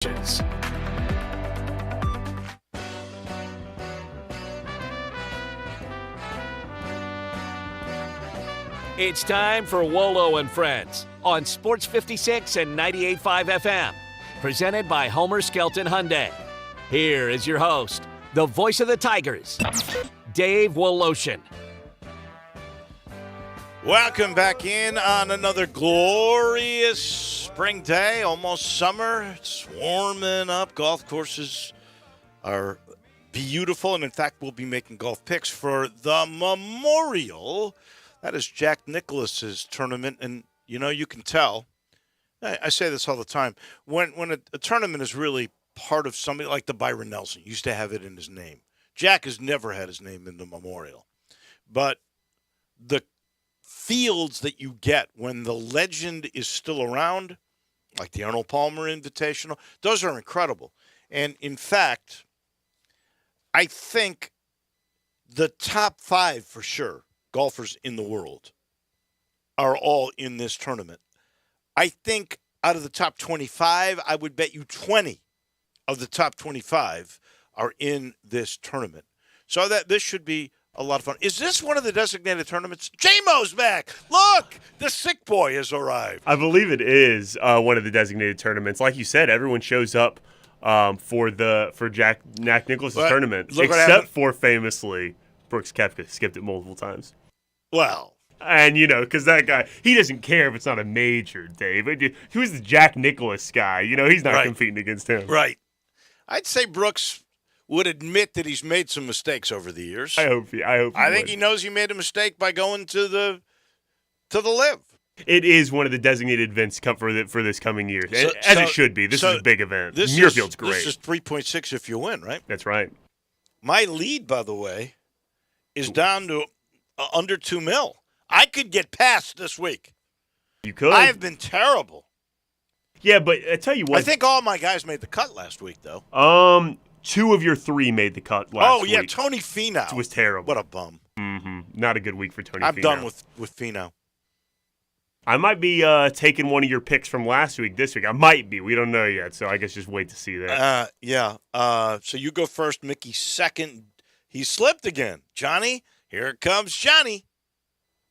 It's time for Wolo and Friends on Sports 56 and 98.5 FM. Presented by Homer Skelton Hyundai. Here is your host, the voice of the Tigers, Dave Woloshin. Welcome back in on another glorious spring day, almost summer. It's warming up. Golf courses are beautiful, and in fact, we'll be making golf picks for the Memorial. That is Jack Nicklaus's tournament, and you can tell. I say this all the time. When a tournament is really part of somebody like the Byron Nelson, used to have it in his name. Jack has never had his name in the Memorial, but the fields that you get when the legend is still around, like the Arnold Palmer Invitational, those are incredible. And in fact, I think the top 5 for sure golfers in the world are all in this tournament. I think out of the top 25, I would bet you 20 of the top 25 are in this tournament. So that this should be a lot of fun. Is this one of the designated tournaments? J-Mo's back. Look, the sick boy has arrived. I believe it is one of the designated tournaments. Like you said, everyone shows up for Jack Nicklaus's tournament, except for famously Brooks Koepka skipped it multiple times. Well, and because that guy, he doesn't care if it's not a major, Dave. Who's the Jack Nicklaus guy? He's not competing against him. Right. I'd say Brooks would admit that he's made some mistakes over the years. I hope. I think he knows he made a mistake by going to the Live. It is one of the designated events for this coming year, as it should be. This is a big event. Muirfield's great. This is 3.6 if you win, right? That's right. My lead, by the way, is down to under $2 million. I could get past this week. You could. I have been terrible. Yeah, but I tell you what. I think all my guys made the cut last week, though. 2 of your 3 made the cut last week. Oh, yeah, Tony Finau. It was terrible. What a bum. Mm-hmm. Not a good week for Tony Finau. I'm done with Finau. I might be taking one of your picks from last week this week. I might be. We don't know yet, so I guess just wait to see that. Yeah. So you go first, Mickey second. He slipped again. Johnny, here comes Johnny.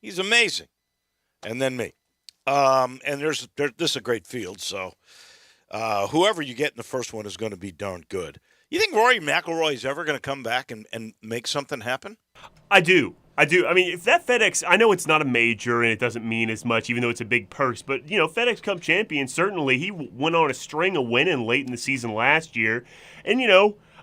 He's amazing. And then me. And this is a great field, so whoever you get in the first one is going to be darn good. You think Rory McIlroy is ever going to come back and make something happen? I do. I mean, if that FedEx, I know it's not a major and it doesn't mean as much, even though it's a big purse, but, FedEx Cup champion, certainly he went on a string of winning late in the season last year. And,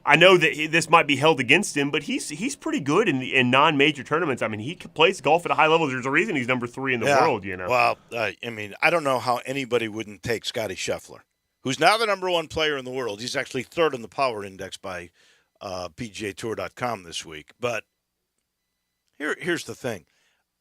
I know that this might be held against him, but he's pretty good in non-major tournaments. I mean, he plays golf at a high level. There's a reason he's number 3 in the world, Well, I don't know how anybody wouldn't take Scottie Scheffler, who's now the number 1 player in the world. He's actually 3rd in the power index by PGAtour.com this week. But here's the thing.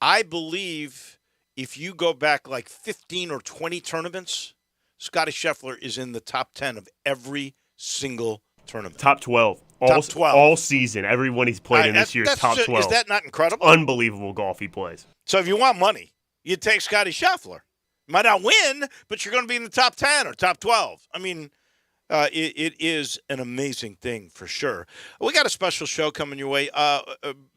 I believe if you go back like 15 or 20 tournaments, Scottie Scheffler is in the top 10 of every single tournament. Top 12. Top 12. All season. Everyone he's played in this year's top 12. Is that not incredible? Unbelievable golf he plays. So if you want money, you take Scottie Scheffler. Might not win, but you're going to be in the top 10 or top 12. I mean, it is an amazing thing for sure. We got a special show coming your way.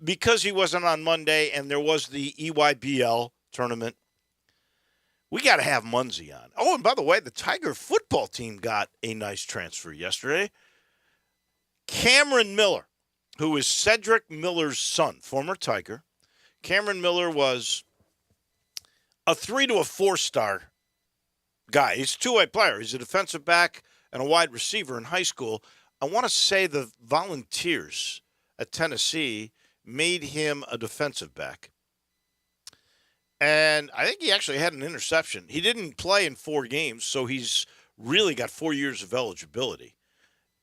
Because he wasn't on Monday and there was the EYBL tournament, we got to have Munzie on. Oh, and by the way, the Tiger football team got a nice transfer yesterday. Cameron Miller, who is Cedric Miller's son, former Tiger. Cameron Miller was a 3 to a 4-star guy. He's a two-way player. He's a defensive back and a wide receiver in high school. I want to say the Volunteers at Tennessee made him a defensive back. And I think he actually had an interception. He didn't play in 4 games, so he's really got 4 years of eligibility.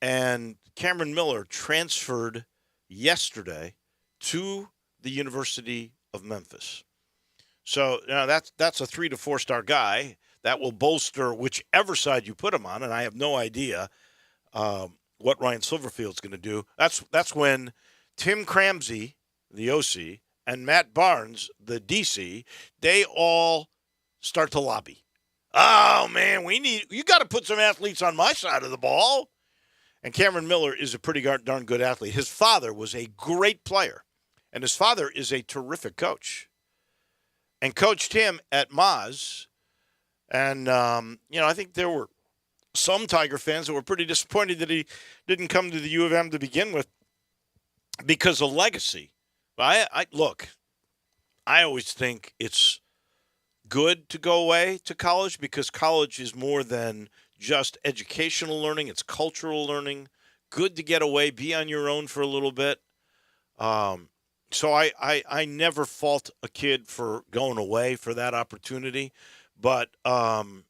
And Cameron Miller transferred yesterday to the University of Memphis. So that's a 3 to 4-star guy that will bolster whichever side you put him on. And I have no idea what Ryan Silverfield's going to do. That's when Tim Cramsey, the OC, and Matt Barnes, the DC, they all start to lobby. Oh, man, you got to put some athletes on my side of the ball. And Cameron Miller is a pretty darn good athlete. His father was a great player, and his father is a terrific coach and coached him at Maz. And, I think there were some Tiger fans that were pretty disappointed that he didn't come to the U of M to begin with because of legacy. But I always think it's good to go away to college because college is more than just educational learning. It's cultural learning. Good to get away, be on your own for a little bit. So I never fault a kid for going away for that opportunity. But I'm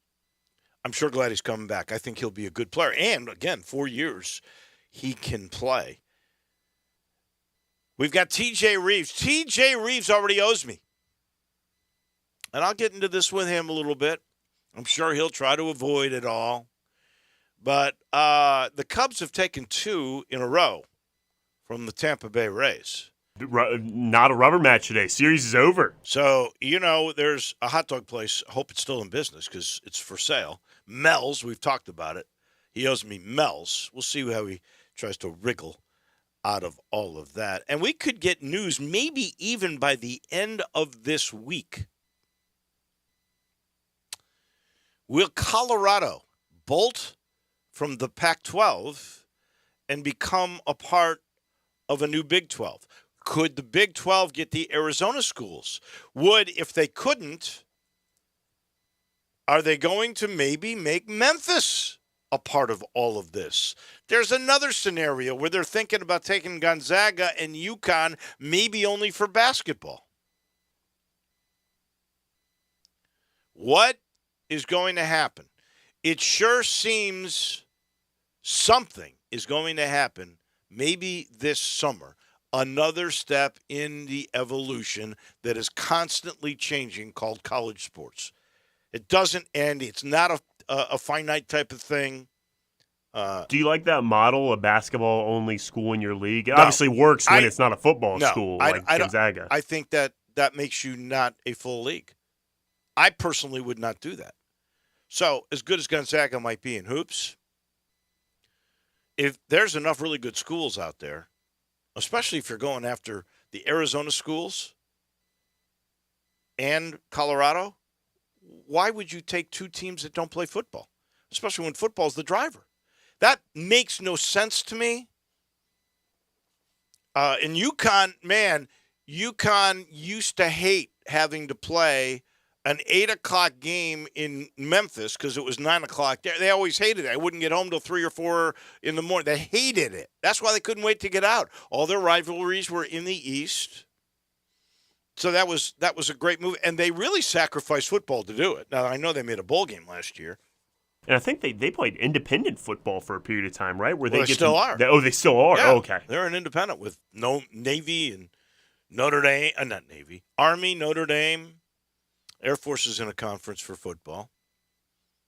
sure glad he's coming back. I think he'll be a good player. And, again, 4 years he can play. We've got TJ Reeves. TJ Reeves already owes me. And I'll get into this with him a little bit. I'm sure he'll try to avoid it all. But the Cubs have taken 2 in a row from the Tampa Bay Rays. Not a rubber match today. Series is over. So, there's a hot dog place. I hope it's still in business because it's for sale. Mel's, we've talked about it. He owes me Mel's. We'll see how he tries to wriggle out of all of that. And we could get news maybe even by the end of this week. Will Colorado bolt from the Pac-12 and become a part of a new Big 12? Could the Big 12 get the Arizona schools? If they couldn't, are they going to maybe make Memphis a part of all of this? There's another scenario where they're thinking about taking Gonzaga and UConn maybe only for basketball. What is going to happen? It sure seems something is going to happen maybe this summer. Another step in the evolution that is constantly changing called college sports. It doesn't end. It's not a finite type of thing. Do you like that model, a basketball-only school in your league? It obviously works when it's not a football school like Gonzaga. I think that makes you not a full league. I personally would not do that. So as good as Gonzaga might be in hoops, if there's enough really good schools out there, especially if you're going after the Arizona schools and Colorado, why would you take 2 teams that don't play football, especially when football's the driver? That makes no sense to me. In UConn, UConn used to hate having to play an 8 o'clock game in Memphis because it was 9 o'clock there. They always hated it. I wouldn't get home till 3 or 4 in the morning. They hated it. That's why they couldn't wait to get out. All their rivalries were in the East. So that was a great move. And they really sacrificed football to do it. Now, I know they made a bowl game last year. And I think they played independent football for a period of time, right? Where they still are. They still are? Yeah, oh, okay. They're an independent with no Navy and Notre Dame. Not Navy. Army, Notre Dame. Air Force is in a conference for football.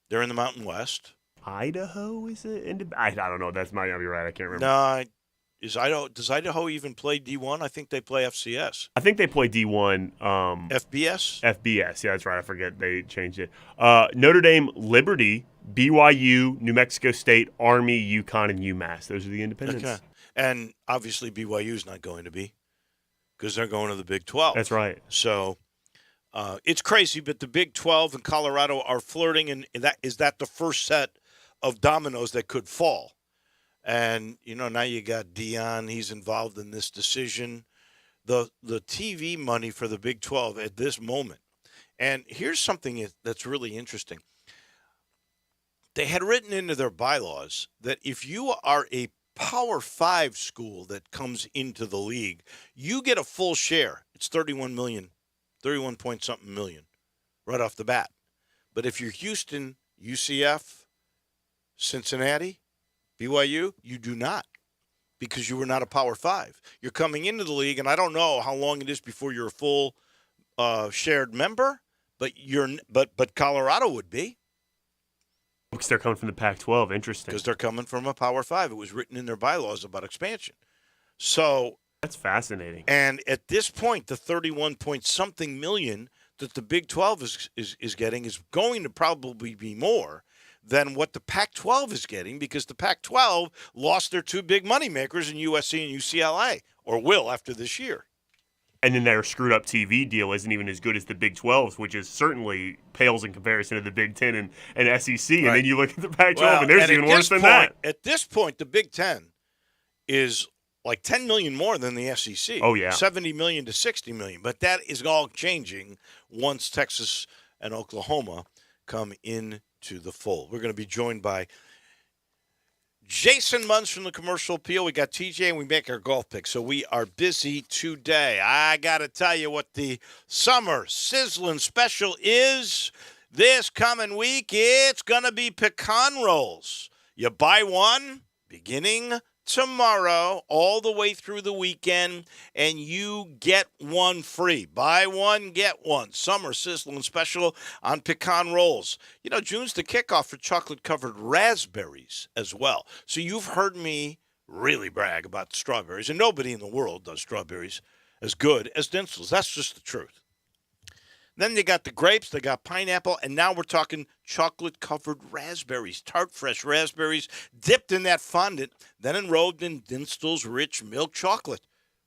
They're in the Mountain West. Idaho is it? I don't know. That might not be right. I can't remember. No, does Idaho even play D1? I think they play FCS. I think they play D1. FBS? FBS. Yeah, that's right. I forget they changed it. Notre Dame, Liberty, BYU, New Mexico State, Army, UConn, and UMass. Those are the independents. Okay. And obviously BYU's not going to be because they're going to the Big 12. That's right. So it's crazy, but the Big 12 and Colorado are flirting, and is that the first set of dominoes that could fall? And, now you got Dion. He's involved in this decision. The TV money for the Big 12 at this moment. And here's something that's really interesting. They had written into their bylaws that if you are a Power 5 school that comes into the league, you get a full share. It's 31 point something million right off the bat. But if you're Houston, UCF, Cincinnati, BYU, you do not, because you were not a Power 5. You're coming into the league, and I don't know how long it is before you're a full shared member, but Colorado would be. Because they're coming from the Pac-12. Interesting. Because they're coming from a Power 5. It was written in their bylaws about expansion. So that's fascinating. And at this point, the 31 point something million that the Big 12 is getting is going to probably be more than what the Pac-12 is getting, because the Pac-12 lost their two big moneymakers in USC and UCLA, or will after this year. And then their screwed up TV deal isn't even as good as the Big 12's, which is certainly pales in comparison to the Big 10 and SEC. And then you look at the Pac-12, and there's even worse than that. At this point, the Big 10 is like $10 million more than the SEC. Oh, yeah. $70 million to $60 million. But that is all changing once Texas and Oklahoma come into the fold. We're going to be joined by Jason Munz from the Commercial Appeal. We got TJ, and we make our golf picks. So we are busy today. I got to tell you what the summer sizzling special is this coming week. It's going to be pecan rolls. You buy one beginning tomorrow all the way through the weekend, and you get one free. Buy one, get one. Summer sizzling special on pecan rolls. You know, June's the kickoff for chocolate-covered raspberries as well. So you've heard me really brag about strawberries, and nobody in the world does strawberries as good as Dinstle's. That's just the truth. Then they got the grapes, they got pineapple, and now we're talking chocolate-covered raspberries, tart fresh raspberries dipped in that fondant, then enrobed in Dinstle's rich milk chocolate.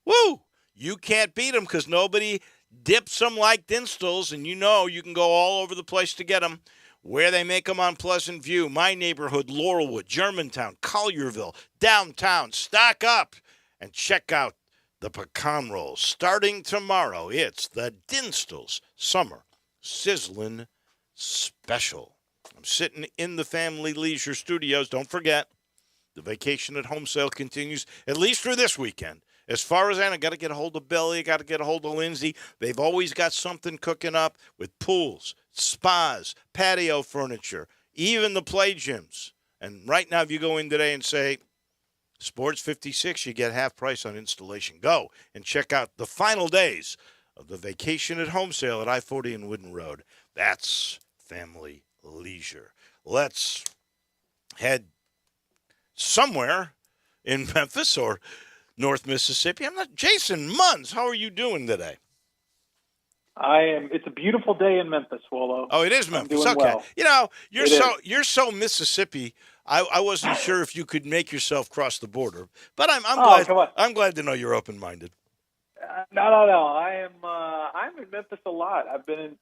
Woo! You can't beat them because nobody dips them like Dinstle's, and you know you can go all over the place to get them. Where they make them on Pleasant View, my neighborhood, Laurelwood, Germantown, Collierville, downtown. Stock up and check out the pecan rolls. Starting tomorrow, it's the Dinstle's Summer Sizzling Special. I'm sitting in the Family Leisure Studios. Don't forget, the Vacation at Home sale continues at least through this weekend. As far as I know, got to get a hold of Billy, got to get a hold of Lindsay. They've always got something cooking up with pools, spas, patio furniture, even the play gyms. And right now, if you go in today and say, Sports 56, you get half price on installation. Go and check out the final days of the Vacation at Home sale at I-40 and Wooden Road. That's Family Leisure. Let's head somewhere in Memphis or North Mississippi. Jason Munz, how are you doing today? It's a beautiful day in Memphis, Wolo. Oh, it is Memphis. Okay. Well. You know, you're so Mississippi. I wasn't sure if you could make yourself cross the border, but I'm glad to know you're open-minded. No. I'm in Memphis a lot. I've been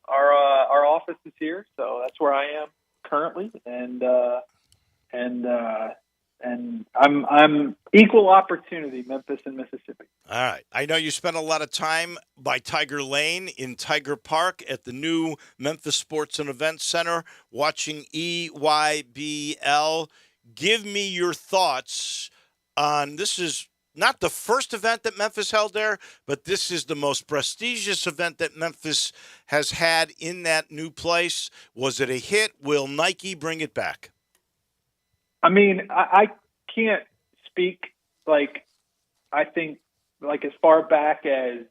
our office is here, so that's where I am currently, and I'm equal opportunity, Memphis and Mississippi. All right. I know you spent a lot of time by Tiger Lane in Tiger Park at the new Memphis Sports and Events Center watching EYBL. Give me your thoughts on this. Is not the first event that Memphis held there, but this is the most prestigious event that Memphis has had in that new place. Was it a hit? Will Nike bring it back? I mean, I can't speak I think as far back as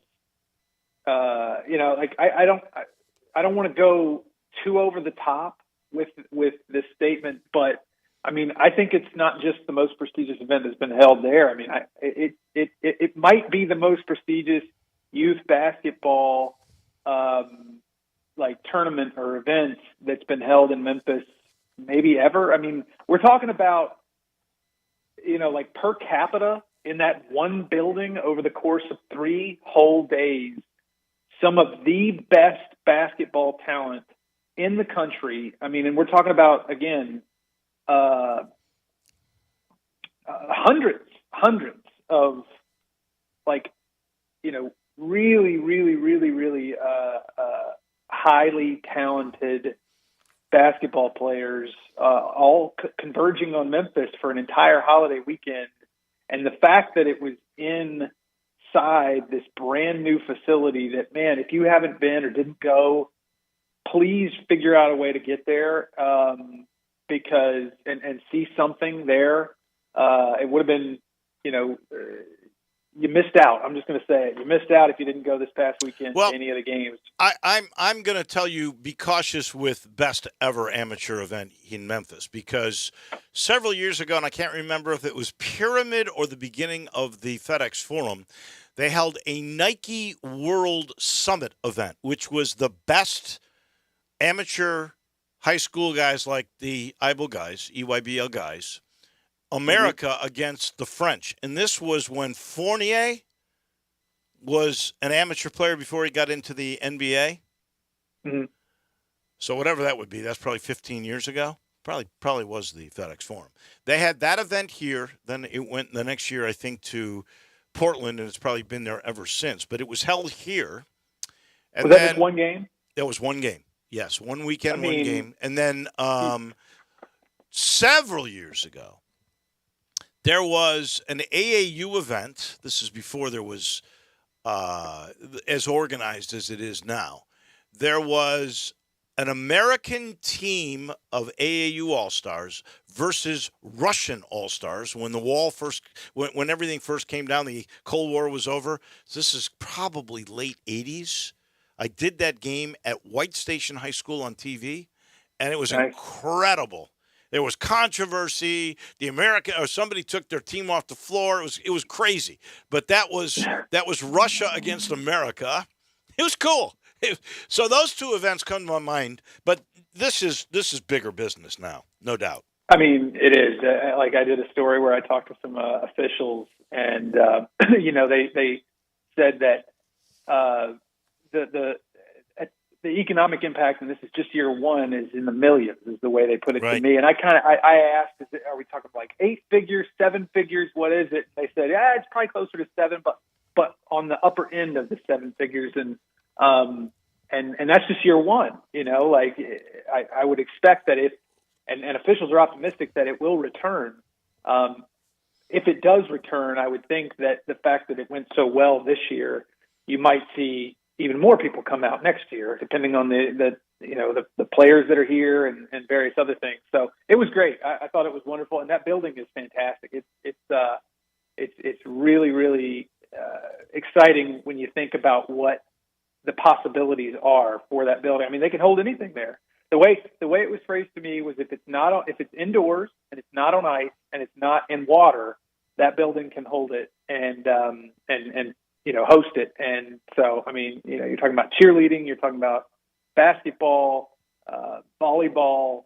I don't want to go too over the top with this statement, but I mean, I think it's not just the most prestigious event that's been held there. I mean, it might be the most prestigious youth basketball tournament or event that's been held in Memphis maybe ever. I mean, we're talking about, per capita in that one building over the course of 3 whole days, some of the best basketball talent in the country. I mean, and we're talking about, again, hundreds of really, really, really, really highly talented basketball players all converging on Memphis for an entire holiday weekend. And the fact that it was inside this brand new facility that, man, if you haven't been or didn't go, please figure out a way to get there because and see something there. It would have been, you missed out. I'm just going to say it. You missed out if you didn't go this past weekend to any of the games. I'm going to tell you, be cautious with best ever amateur event in Memphis, because several years ago, and I can't remember if it was Pyramid or the beginning of the FedEx Forum, they held a Nike World Summit event, which was the best amateur high school guys like the IBL guys, EYBL guys, America against the French. And this was when Fournier was an amateur player before he got into the NBA. Mm-hmm. So whatever that would be, that's probably 15 years ago. Probably was the FedEx Forum. They had that event here. Then it went the next year, I think, to Portland, and it's probably been there ever since. But it was held here. And was that just one game? That was one game. Yes, one weekend, one game. And then several years ago, there was an AAU event. This is before there was as organized as it is now. There was an American team of AAU All-Stars versus Russian All-Stars when the wall when everything first came down, the Cold War was over. So this is probably late 80s. I did that game at White Station High School on TV, and it was incredible. There was controversy. Somebody took their team off the floor. It was crazy. But that was Russia against America. It was cool. So those two events come to my mind. But this is bigger business now, no doubt. I mean, it is. Like I did a story where I talked to some officials, and they said that the economic impact, and this is just year one, is in the millions, is the way they put it to me. And I asked, are we talking like 8 figures, 7 figures? What is it? They said, it's probably closer to 7, but on the upper end of the 7 figures. And that's just year one, like I would expect that and officials are optimistic that it will return. If it does return, I would think that the fact that it went so well this year, you might see even more people come out next year, depending on the players that are here and various other things. So it was great. I thought it was wonderful, and that building is fantastic. It's really, really exciting when you think about what the possibilities are for that building. I mean, they can hold anything there. The way it was phrased to me was if it's indoors and it's not on ice and it's not in water, that building can hold it and host it. And so, I mean, you're talking about cheerleading, you're talking about basketball, volleyball,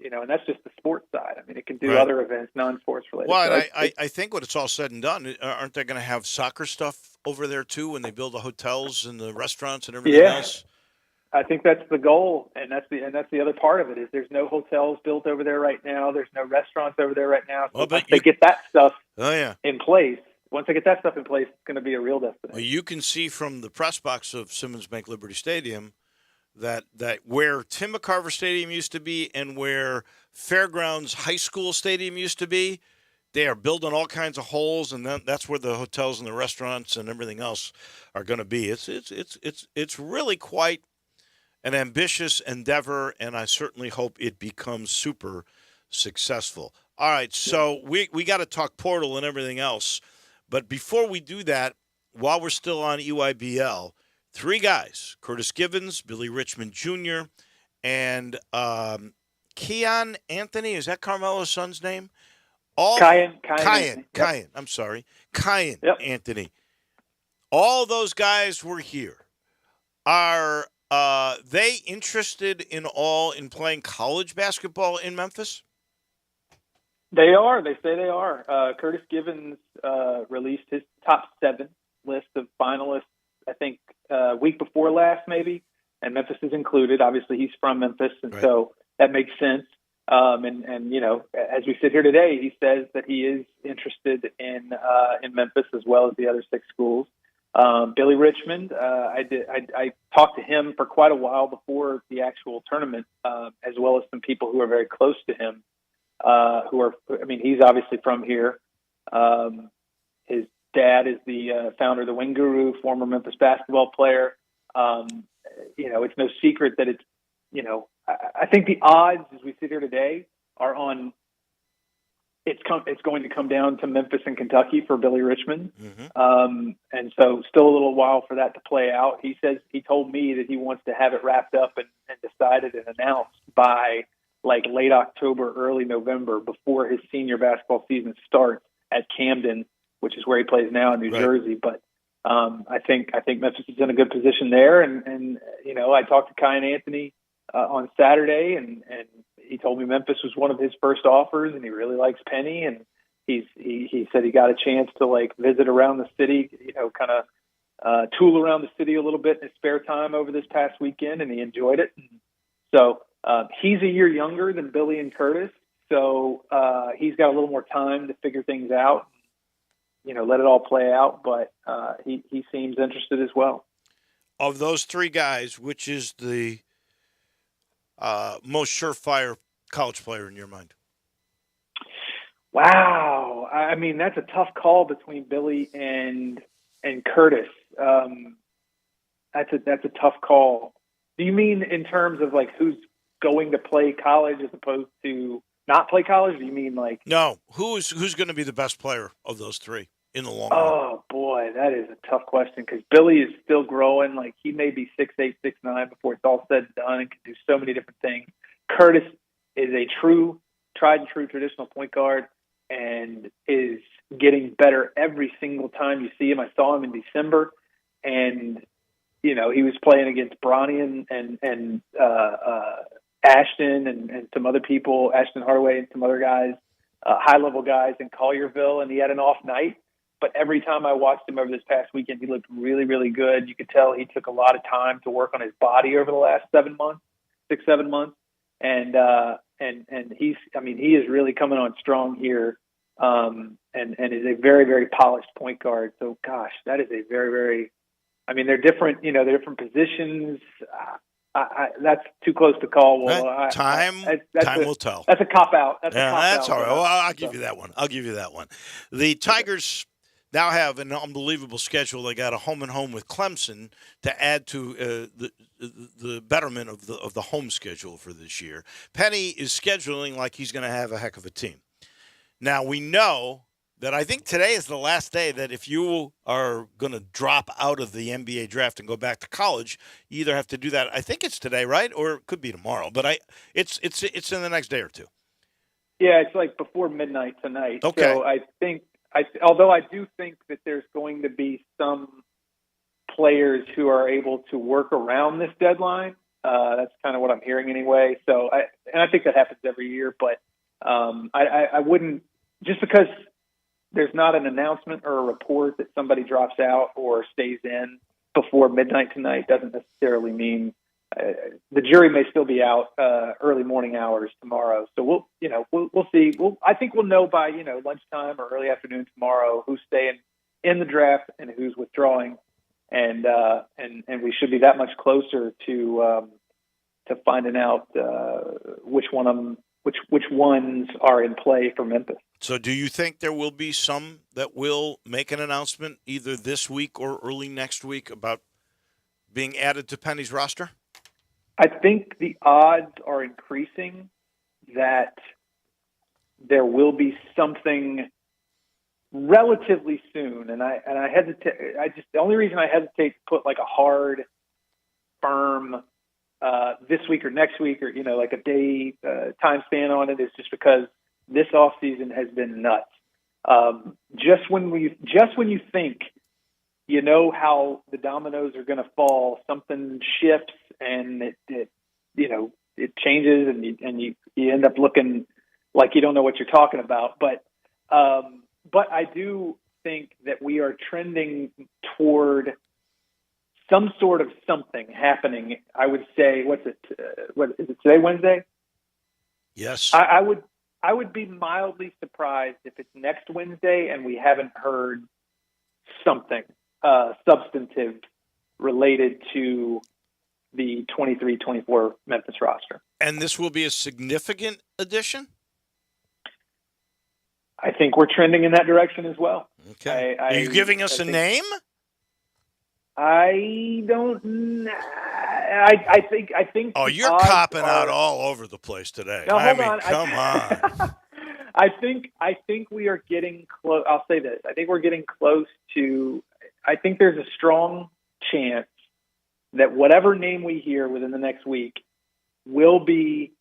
and that's just the sports side. I mean, it can do other events, non-sports related. Well, so I think when it's all said and done, aren't they going to have soccer stuff over there too when they build the hotels and the restaurants and everything else? I think that's the goal, and that's the other part of it is there's no hotels built over there right now. There's no restaurants over there right now. So once they get that stuff in place, it's going to be a real destination. Well, you can see from the press box of Simmons Bank Liberty Stadium that where Tim McCarver Stadium used to be and where Fairgrounds High School Stadium used to be, they are building all kinds of holes, and that's where the hotels and the restaurants and everything else are going to be. It's really quite an ambitious endeavor, and I certainly hope it becomes super successful. All right, so we got to talk portal and everything else. But before we do that, while we're still on EYBL, 3 guys, Curtis Givens, Billy Richmond Jr., and Keon Anthony, is that Carmelo's son's name? Kyan, I'm sorry. Kyan Anthony. All those guys were here. Are they interested in playing college basketball in Memphis? They are. They say they are. Curtis Givens released his top 7 list of finalists, I think, week before last, maybe, and Memphis is included. Obviously, he's from Memphis, and so that makes sense. And as we sit here today, he says that he is interested in Memphis as well as the other 6 schools. Billy Richmond, I talked to him for quite a while before the actual tournament, as well as some people who are very close to him. He's obviously from here. His dad is the founder of the Wing Guru, former Memphis basketball player. It's no secret that it's, I think the odds as we sit here today are on it's going to come down to Memphis and Kentucky for Billy Richmond. Mm-hmm. And so still a little while for that to play out. He told me that he wants to have it wrapped up and decided and announced by like late October, early November, before his senior basketball season starts at Camden, which is where he plays now in New Jersey. But I think Memphis is in a good position there. And I talked to Kai and Anthony on Saturday, and he told me Memphis was one of his first offers, and he really likes Penny, and he said he got a chance to visit around the city, kind of tool around the city a little bit in his spare time over this past weekend, and he enjoyed it. So he's a year younger than Billy and Curtis, so he's got a little more time to figure things out, let it all play out. But he seems interested as well. Of those three guys, which is the most surefire college player in your mind? Wow. I mean, that's a tough call between Billy and Curtis. That's a tough call. Do you mean in terms of who's going to play college as opposed to not play college? Do you mean No, who's going to be the best player of those three in the long run? Oh boy, that is a tough question because Billy is still growing. He may be 6'8", 6'9" before it's all said and done, and can do so many different things. Curtis is a tried and true traditional point guard and is getting better every single time you see him. I saw him in December, and he was playing against Bronny and Ashton and some other people, Ashton Hardaway and some other guys, high-level guys in Collierville, and he had an off night. But every time I watched him over this past weekend, he looked really, really good. You could tell he took a lot of time to work on his body over the last 7 months, 6-7 months. And he is really coming on strong here, and is a very, very polished point guard. So, gosh, that is a very, very, they're different, they're different positions. That's too close to call. Well, time will tell. That's a cop-out. That's all right. Well, I'll give you that one. The Tigers now have an unbelievable schedule. They got a home with Clemson to add to the betterment of the home schedule for this year. Penny is scheduling like he's going to have a heck of a team. Now, we know that I think today is the last day that if you are going to drop out of the NBA draft and go back to college, you either have to do that. I think it's today, right? Or it could be tomorrow. But it's in the next day or two. Yeah, it's before midnight tonight. Okay. So I think, although I do think that there's going to be some players who are able to work around this deadline. That's kind of what I'm hearing anyway. So I think that happens every year. But I wouldn't, just because there's not an announcement or a report that somebody drops out or stays in before midnight tonight doesn't necessarily mean the jury may still be out early morning hours tomorrow. So we'll see. I think we'll know by lunchtime or early afternoon tomorrow who's staying in the draft and who's withdrawing, and we should be that much closer to finding out which ones are in play for Memphis. So do you think there will be some that will make an announcement either this week or early next week about being added to Penny's roster? I think the odds are increasing that there will be something relatively soon, and I hesitate. The only reason I hesitate to put a hard, firm this week or next week or a day time span on it is just because this off season has been nuts. Just when you think how the dominoes are going to fall, something shifts and it changes and you end up looking like you don't know what you're talking about. But I do think that we are trending toward some sort of something happening. I would say, what is it today, Wednesday? Yes. I would be mildly surprised if it's next Wednesday and we haven't heard something substantive related to the 23-24 Memphis roster. And this will be a significant addition? I think we're trending in that direction as well. Okay. Are you giving us a name? I don't. I think. Oh, you're copping out all over the place today. No, hold on. Come on. I think we are getting close. I'll say this. I think we're getting close to. I think there's a strong chance that whatever name we hear within the next week will be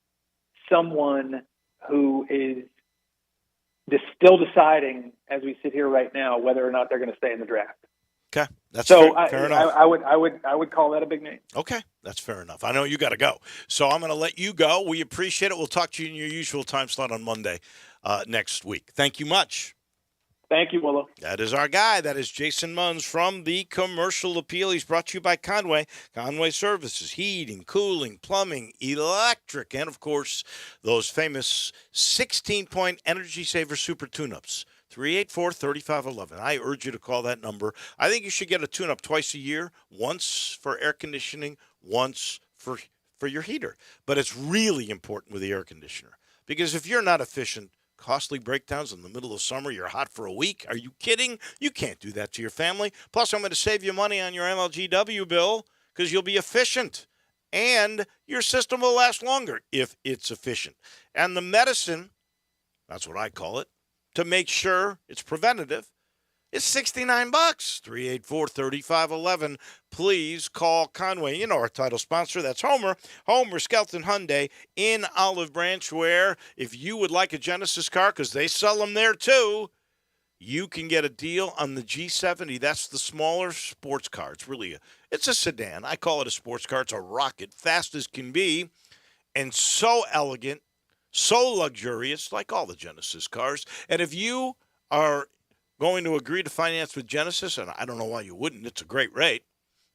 someone who is still deciding, as we sit here right now, whether or not they're going to stay in the draft. Okay, that's So fair enough. I would call that a big name. Okay, that's fair enough. I know you got to go, so I'm going to let you go. We appreciate it. We'll talk to you in your usual time slot on Monday next week. Thank you much. Thank you, Wolo. That is our guy. That is Jason Munns from the Commercial Appeal. He's brought to you by Conway. Conway Services, heating, cooling, plumbing, electric, and, of course, those famous 16-point Energy Saver Super Tune-Ups. 384-3511. I urge you to call that number. I think you should get a tune-up twice a year, once for air conditioning, once for your heater. But it's really important with the air conditioner because if you're not efficient, costly breakdowns in the middle of summer, you're hot for a week. Are you kidding? You can't do that to your family. Plus, I'm going to save you money on your MLGW bill because you'll be efficient. And your system will last longer if it's efficient. And the medicine, that's what I call it, to make sure it's preventative, it's $69. 384-3511. Please call Conway. You know our title sponsor. That's Homer Skelton Hyundai in Olive Branch, where if you would like a Genesis car, because they sell them there too, you can get a deal on the G70. That's the smaller sports car. It's a sedan. I call it a sports car. It's a rocket, fast as can be, and so elegant, so luxurious, like all the Genesis cars. And if you are going to agree to finance with Genesis, and I don't know why you wouldn't, it's a great rate,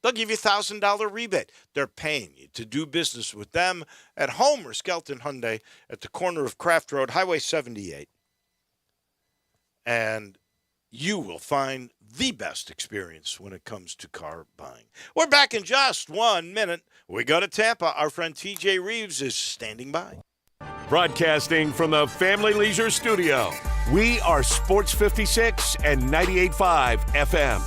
they'll give you a $1,000 rebate. They're paying you to do business with them at Homer Skelton Hyundai at the corner of Craft Road, Highway 78. And you will find the best experience when it comes to car buying. We're back in just 1 minute. We go to Tampa. Our friend TJ Reeves is standing by. Broadcasting from the Family Leisure Studio, we are Sports 56 and 98.5 FM.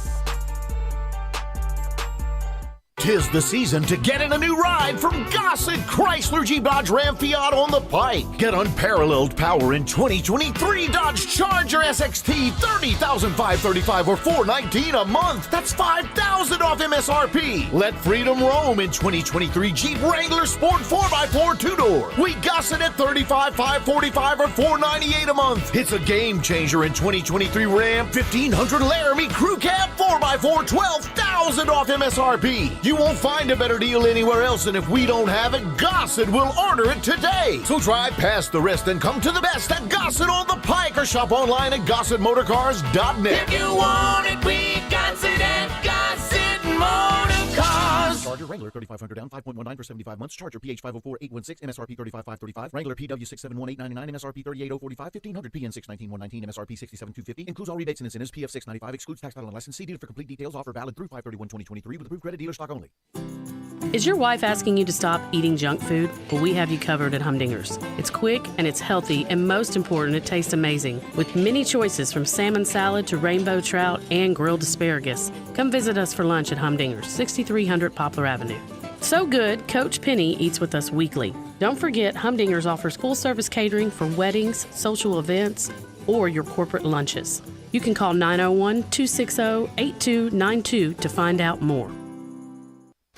'Tis the season to get in a new ride from Gossett Chrysler Jeep Dodge Ram Fiat on the Pike. Get unparalleled power in 2023 Dodge Charger SXT, $30,535 or $419 a month. That's $5,000 off MSRP. Let freedom roam in 2023 Jeep Wrangler Sport 4x4 two-door. We Gossett at $35,545 or $498 a month. It's a game changer in 2023 Ram 1500 Laramie Crew Cab 4x4, $12,000 off MSRP. You won't find a better deal anywhere else, and if we don't have it, Gossett will order it today. So drive past the rest and come to the best at Gossett on the Pike or shop online at GossettMotorcars.net. If you want it, we got it at Gossett Motorcars. Charger Wrangler 3,500 down, 5.19 for 75 months. Charger PH 504-816, MSRP 35,535. Wrangler PW 671,899, MSRP 38,045. 1,500 PN 619,119, MSRP 67,250. Includes all rebates and incentives. PF 695 excludes tax, title, and license. See dealer for complete details. Offer valid through 5/31/2023 with approved credit dealer stock only. Is your wife asking you to stop eating junk food? Well, we have you covered at Humdinger's. It's quick and it's healthy, and most important, it tastes amazing. With many choices from salmon salad to rainbow trout and grilled asparagus. Come visit us for lunch at Humdinger's, 6300 Poplar Avenue. So good, Coach Penny eats with us weekly. Don't forget, Humdinger's offers full-service catering for weddings, social events, or your corporate lunches. You can call 901-260-8292 to find out more.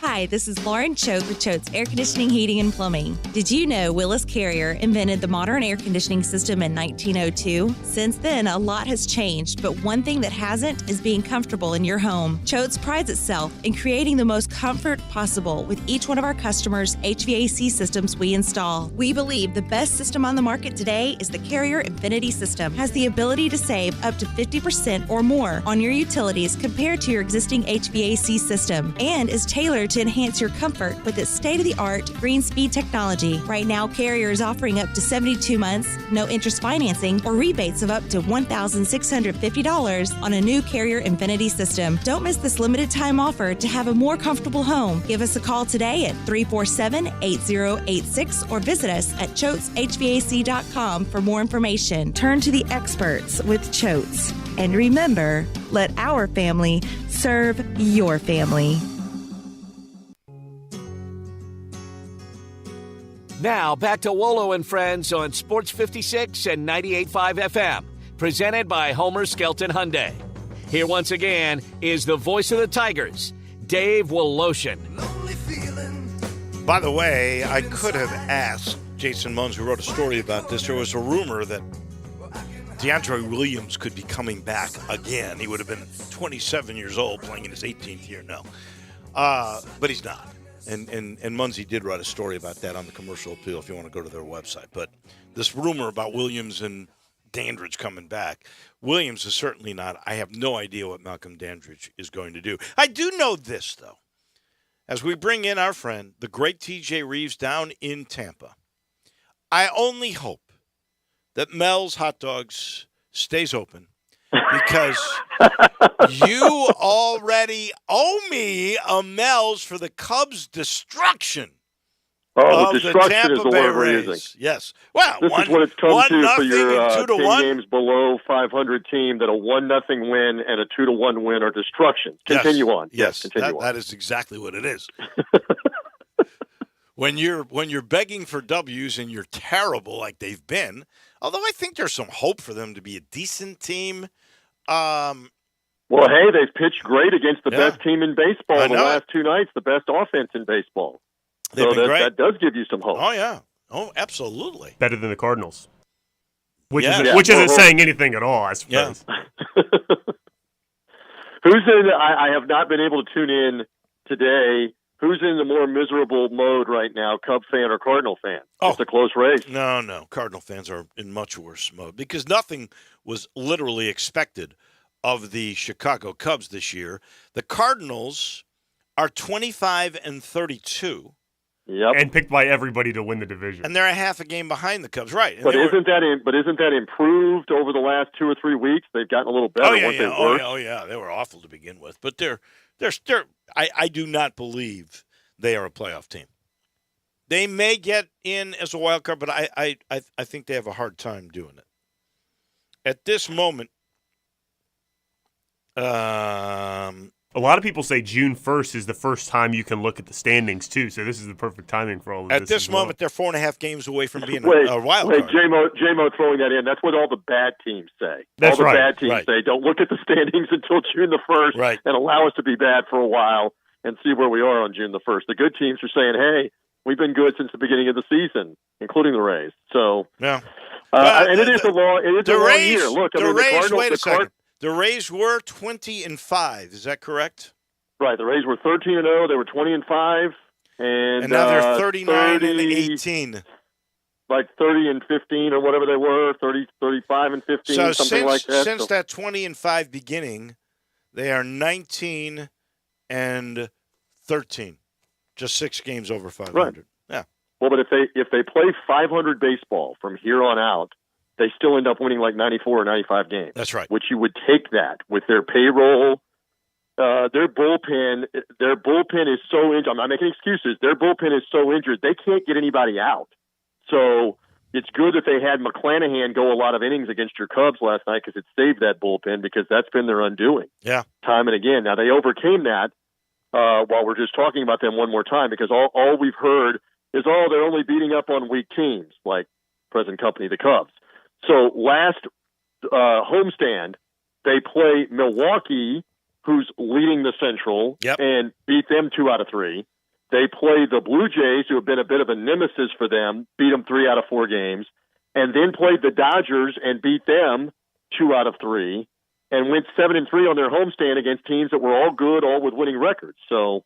Hi, this is Lauren Choate with Choate's Air Conditioning, Heating, and Plumbing. Did you know Willis Carrier invented the modern air conditioning system in 1902? Since then, a lot has changed, but one thing that hasn't is being comfortable in your home. Choate's prides itself in creating the most comfort possible with each one of our customers' HVAC systems we install. We believe the best system on the market today is the Carrier Infinity System. It has the ability to save up to 50% or more on your utilities compared to your existing HVAC system and is tailored to enhance your comfort with its state-of-the-art green speed technology. Right now, Carrier is offering up to 72 months, no interest financing, or rebates of up to $1,650 on a new Carrier Infinity system. Don't miss this limited time offer to have a more comfortable home. Give us a call today at 347-8086 or visit us at ChoatesHVAC.com for more information. Turn to the experts with Choates. And remember, let our family serve your family. Now, back to Wolo and Friends on Sports 56 and 98.5 FM, presented by Homer Skelton Hyundai. Here once again is the voice of the Tigers, Dave Woloshin. By the way, I could have asked Jason Munns, who wrote a story about this. There was a rumor that DeAndre Williams could be coming back again. He would have been 27 years old playing in his 18th year now. But he's not. And Munzie did write a story about that on the Commercial Appeal if you want to go to their website. But this rumor about Williams and Dandridge coming back, Williams is certainly not. I have no idea what Malcolm Dandridge is going to do. I do know this, though. As we bring in our friend, the great T.J. Reeves down in Tampa, I only hope that Mel's Hot Dogs stays open because you already owe me a Mel's for the Cubs' destruction. Oh, the destruction is the word we're using. Yes. Well, this is what it's come to for your 10 2-1 games below 500 team, that a 1-0 win and a 2-1 win are destruction. Continue on. Yes, continue on. That is exactly what it is. When you're begging for W's and you're terrible like they've been, although I think there's some hope for them to be a decent team. Well, hey, they've pitched great against the best team in baseball the last 2 nights, the best offense in baseball. So that does give you some hope. Oh, yeah. Oh, absolutely. Better than the Cardinals. Which isn't saying anything at all, I suppose. Yeah. Who's in? I have not been able to tune in today. Who's in the more miserable mode right now, Cub fan or Cardinal fan? It's a close race. No. Cardinal fans are in much worse mode because nothing was literally expected of the Chicago Cubs this year. The Cardinals are 25-32. Yep. And picked by everybody to win the division. And they're a half a game behind the Cubs, right? But isn't that improved over the last 2 or 3 weeks? They've gotten a little better. They were. Oh yeah, they were awful to begin with. But I do not believe they are a playoff team. They may get in as a wild card, but I think they have a hard time doing it. At this moment, a lot of people say June 1st is the first time you can look at the standings, too, so this is the perfect timing for all of this. At this moment, they're 4.5 games away from being a wild card. Wait, J-Mo throwing that in. That's what all the bad teams say. That's all the right. bad teams say, don't look at the standings until June the 1st and allow us to be bad for a while and see where we are on June the 1st. The good teams are saying, hey, we've been good since the beginning of the season, including the Rays. So, yeah. And it is a long year. Look, the Rays, wait a second. The Rays were 20-5. Is that correct? Right. The Rays were 13-0. They were 20-5, and now they're 39-18. Like 30-15 or whatever they were, 35-15, so something like that. Since that 20-5 beginning, they are 19-13, just 6 games over 500. Right. Yeah. Well, but if they play 500 baseball from here on out, they still end up winning like 94 or 95 games. That's right. Which you would take that with their payroll. Their bullpen is so injured. I'm not making excuses. Their bullpen is so injured they can't get anybody out. So it's good that they had McClanahan go a lot of innings against your Cubs last night because it saved that bullpen because that's been their undoing. Yeah, time and again. Now they overcame that. While we're just talking about them one more time, because all we've heard is they're only beating up on weak teams like present company the Cubs. So last homestand they play Milwaukee, who's leading the Central, and beat them 2 out of 3. They play the Blue Jays, who have been a bit of a nemesis for them, beat them 3 out of 4 games, and then played the Dodgers and beat them 2 out of 3, and went 7-3 on their homestand against teams that were all good, all with winning records. So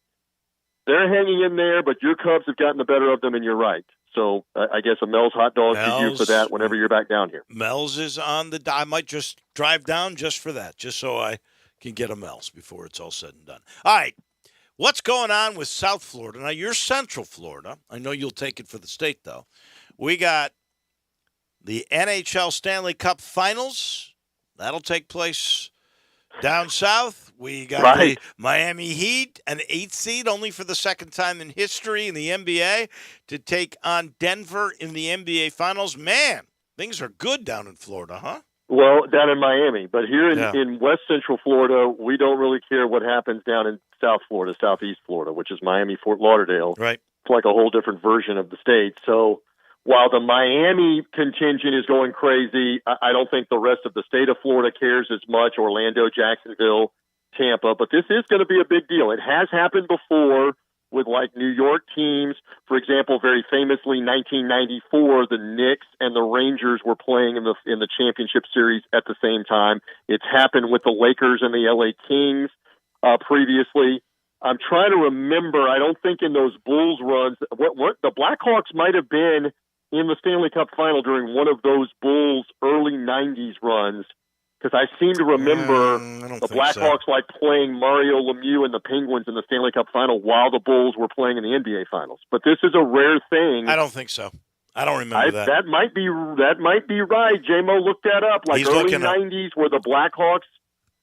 they're hanging in there, but your Cubs have gotten the better of them, and you're right. So I guess a Mel's Hot Dog to you for that whenever you're back down here. Mel's is on the – I might just drive down just for that, just so I – can get a Mel's before it's all said and done. All right, what's going on with South Florida? Now, you're Central Florida. I know you'll take it for the state, though. We got the NHL Stanley Cup Finals. That'll take place down south. We got the Miami Heat, an 8th seed, only for the second time in history in the NBA, to take on Denver in the NBA Finals. Man, things are good down in Florida, huh? Well, down in Miami, but here in West Central Florida, we don't really care what happens down in South Florida, Southeast Florida, which is Miami, Fort Lauderdale. Right. It's like a whole different version of the state. So while the Miami contingent is going crazy, I don't think the rest of the state of Florida cares as much, Orlando, Jacksonville, Tampa, but this is going to be a big deal. It has happened before with like New York teams. For example, very famously, 1994, the Knicks and the Rangers were playing in the championship series at the same time. It's happened with the Lakers and the LA Kings previously. I'm trying to remember. I don't think in those Bulls runs, what the Blackhawks might have been in the Stanley Cup final during one of those Bulls early 90s runs, because I seem to remember the Blackhawks like playing Mario Lemieux and the Penguins in the Stanley Cup final while the Bulls were playing in the NBA finals. But this is a rare thing. I don't think so. I don't remember that. That might be right. J-Mo looked that up. Like early 90s where the Blackhawks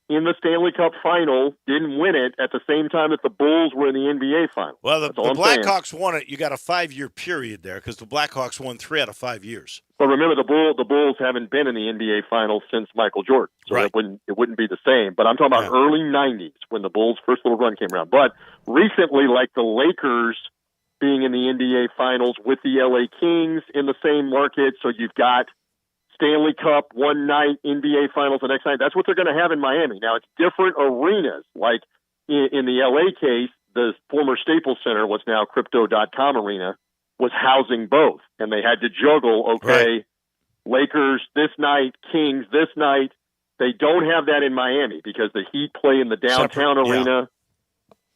in the Stanley Cup final didn't win it at the same time that the Bulls were in the NBA final. Well, the Blackhawks won it. You got a 5-year period there because the Blackhawks won 3 out of 5 years. But remember, the Bulls haven't been in the NBA finals since Michael Jordan, so it wouldn't be the same. But I'm talking about early 90s when the Bulls' first little run came around. But recently, like the Lakers being in the NBA finals with the LA Kings in the same market, so you've got Stanley Cup one night, NBA finals the next night. That's what they're going to have in Miami. Now, it's different arenas. Like in the LA case, the former Staples Center, what's now Crypto.com Arena, was housing both. And they had to juggle, Lakers this night, Kings this night. They don't have that in Miami because the Heat play in the downtown arena,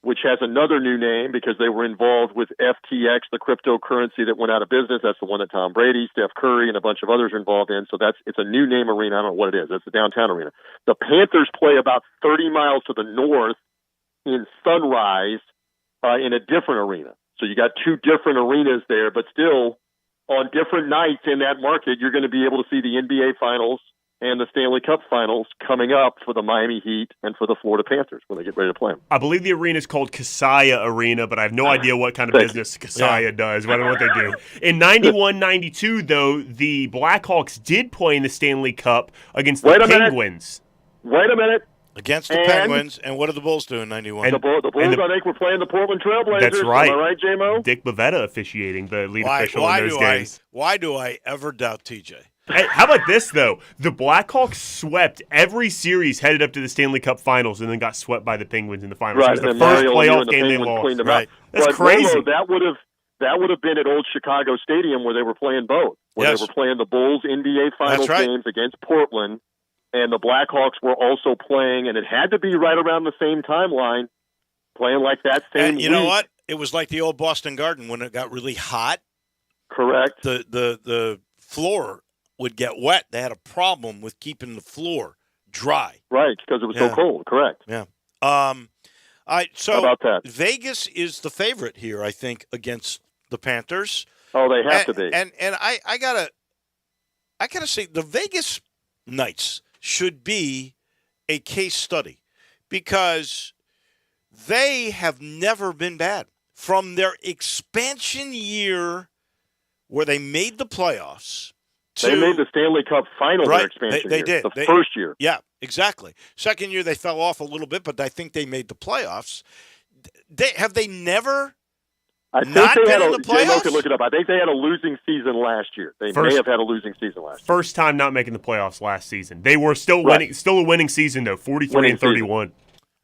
which has another new name because they were involved with FTX, the cryptocurrency that went out of business. That's the one that Tom Brady, Steph Curry, and a bunch of others are involved in. So it's a new name arena. I don't know what it is. It's the downtown arena. The Panthers play about 30 miles to the north in Sunrise in a different arena. So you got 2 different arenas there, but still on different nights in that market, you're going to be able to see the NBA Finals and the Stanley Cup Finals coming up for the Miami Heat and for the Florida Panthers when they get ready to play them. I believe the arena is called Kaseya Arena, but I have no idea what kind of business Kaseya does. I don't know what they do. In 91-92, though, the Blackhawks did play in the Stanley Cup against the Penguins. Wait a minute. Against the Penguins, and what did the Bulls do in 91? The Bulls, I think, were playing the Portland Trailblazers. That's right. Am I right, J-Mo? Dick Bavetta officiating, the lead official in those games. Why do I ever doubt TJ? Hey, how about this, though? The Blackhawks swept every series headed up to the Stanley Cup Finals and then got swept by the Penguins in the finals. Right, it was the first playoff game they lost. Right. That's but crazy. Wolo, that would have been at Old Chicago Stadium where they were playing both, where they were playing the Bulls NBA Finals games against Portland, and the Blackhawks were also playing, and it had to be right around the same timeline, playing like that same week. You know what? It was like the old Boston Garden when it got really hot. Correct. The floor would get wet. They had a problem with keeping the floor dry. Right, because it was so cold. Correct. Yeah. All right, so how about that? Vegas is the favorite here, I think, against the Panthers. Oh, they have to be. And I gotta say, the Vegas Knights should be a case study because they have never been bad. From their expansion year where they made the playoffs. They made the Stanley Cup final their expansion year. Did. The first year. Yeah, exactly. Second year they fell off a little bit, but I think they made the playoffs. Have they never I think not they been had in the playoffs? J-Mo can look it up. I think they had a losing season last year. They may have had a losing season last year. First time not making the playoffs last season. They were still winning, still a winning season though, 43-31.